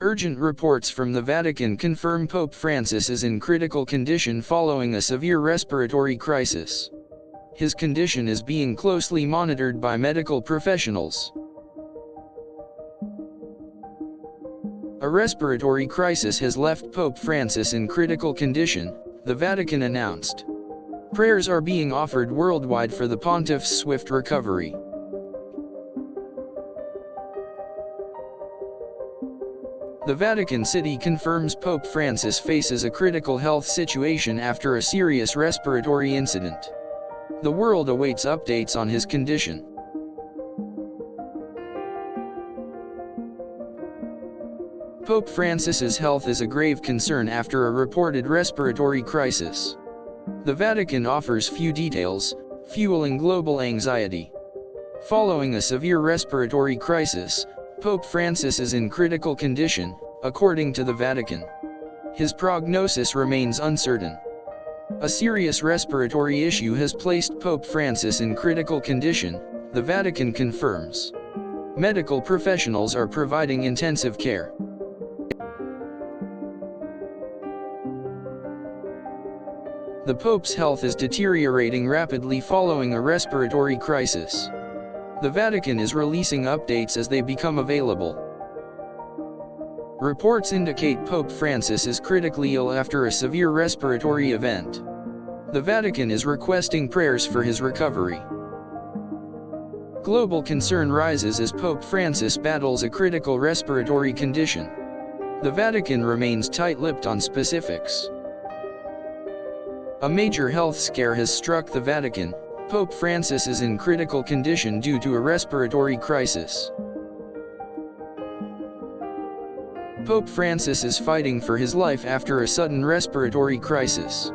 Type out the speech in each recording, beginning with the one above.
Urgent reports from the Vatican confirm Pope Francis is in critical condition following a severe respiratory crisis. His condition is being closely monitored by medical professionals. A respiratory crisis has left Pope Francis in critical condition, the Vatican announced. Prayers are being offered worldwide for the pontiff's swift recovery. The Vatican City confirms Pope Francis faces a critical health situation after a serious respiratory incident. The world awaits updates on his condition. Pope Francis's health is a grave concern after a reported respiratory crisis. The Vatican offers few details, fueling global anxiety. Following a severe respiratory crisis, Pope Francis is in critical condition, according to the Vatican. His prognosis remains uncertain. A serious respiratory issue has placed Pope Francis in critical condition, the Vatican confirms. Medical professionals are providing intensive care. The Pope's health is deteriorating rapidly following a respiratory crisis. The Vatican is releasing updates as they become available. Reports indicate Pope Francis is critically ill after a severe respiratory event. The Vatican is requesting prayers for his recovery. Global concern rises as Pope Francis battles a critical respiratory condition. The Vatican remains tight-lipped on specifics. A major health scare has struck the Vatican. Pope Francis is in critical condition due to a respiratory crisis. Pope Francis is fighting for his life after a sudden respiratory crisis.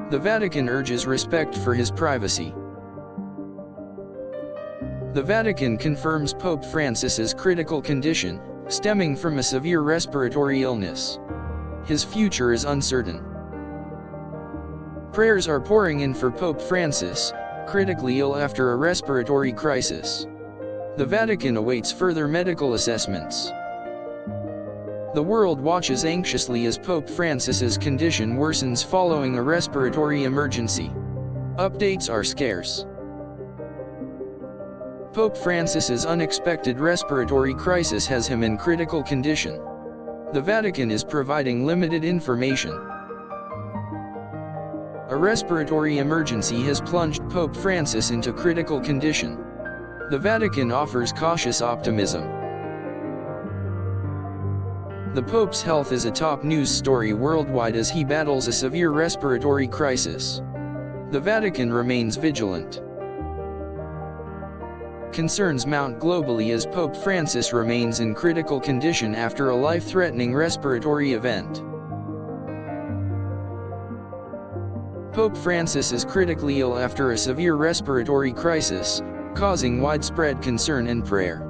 The Vatican urges respect for his privacy. The Vatican confirms Pope Francis's critical condition, stemming from a severe respiratory illness. His future is uncertain. Prayers are pouring in for Pope Francis, critically ill after a respiratory crisis. The Vatican awaits further medical assessments. The world watches anxiously as Pope Francis's condition worsens following a respiratory emergency. Updates are scarce. Pope Francis's unexpected respiratory crisis has him in critical condition. The Vatican is providing limited information. A respiratory emergency has plunged Pope Francis into critical condition. The Vatican offers cautious optimism. The Pope's health is a top news story worldwide as he battles a severe respiratory crisis. The Vatican remains vigilant. Concerns mount globally as Pope Francis remains in critical condition after a life-threatening respiratory event. Pope Francis is critically ill after a severe respiratory crisis, causing widespread concern and prayer.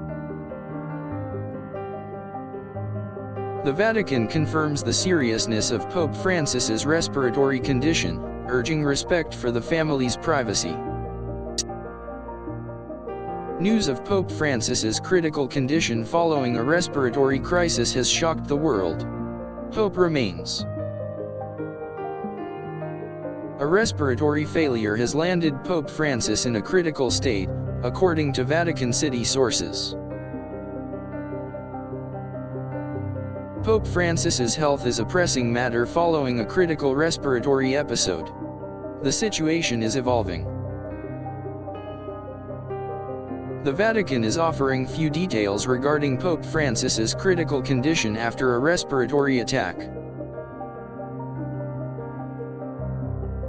The Vatican confirms the seriousness of Pope Francis's respiratory condition, urging respect for the family's privacy. News of Pope Francis's critical condition following a respiratory crisis has shocked the world. Hope remains. A respiratory failure has landed Pope Francis in a critical state, according to Vatican City sources. Pope Francis's health is a pressing matter following a critical respiratory episode. The situation is evolving. The Vatican is offering few details regarding Pope Francis's critical condition after a respiratory attack.